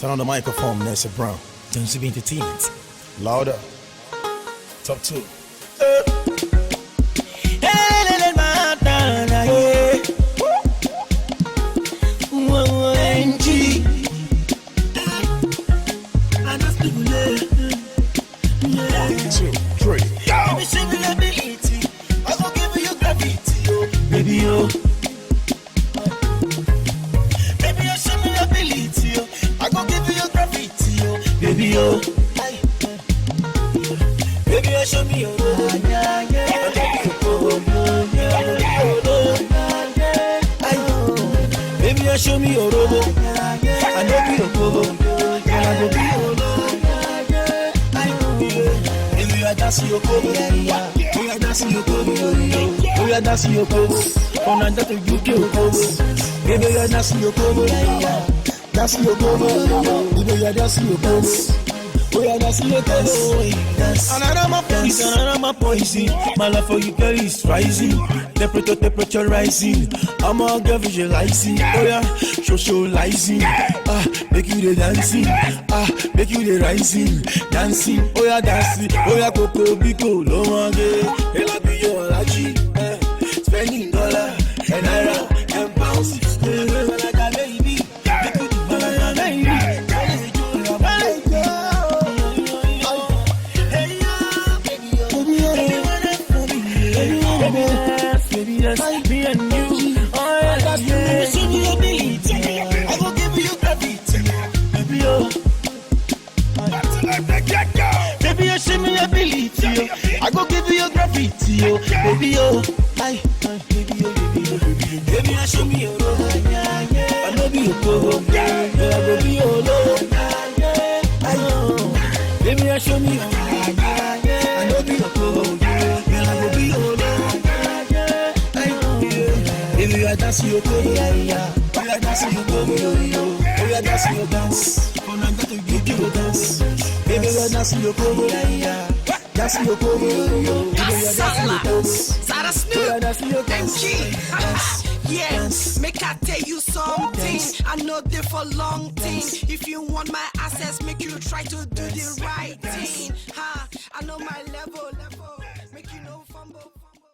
Turn on the microphone, Nessa Brown. Don't be entertainment. Louder. Top 2. NG. Baby, yo. Baby, you show me ability, yo. I gon' give you your gravity, yo. Baby, yo. Baby, you show me your Baby, you show me your robo. I know you OKOBO. Baby, you are dancing your OKOBO. We are dancing your OKOBO. We are dancing your OKOBO. From London to UK OKOBO. Baby, you are dancing your OKOBO. Dancing your OKOBO. Baby, you are dancing your OKOBO. We are dancing your OKOBO. Another my poison. My love for you, girl, is rising. Temperature rising. I'm all girl visualizing. Oh yeah, socializing. Make you the dancing. Make you the rising. Dancing. Oh yeah, dancing. Oh yeah, Coco Bico. No one get. Hell, I be your lucky. Spending dollar and naira and pounds. Me and you, I show me your ability. I will give you gravity, baby. Oh, baby, you show me your ability. I go give you your gravity, oh, baby. Oh, baby, baby, I show me your love. I know you OKOBO, baby, oh, love. Baby, I show me your love. I know you OKOBO, baby, oh, love. Baby, you are dancing your OKOBO. You are dancing your OKOBO. You are dancing your dance. From London to UK dance. Baby, you are dancing your OKOBO. Dancing your OKOBO. Baby, you are dancing your OKOBO. Snoop. You are dancing your NG. Yeah, make I tell you something. I know they for long thing. If you want my access, make you try to do the right thing. I know my level. Make you know fumble.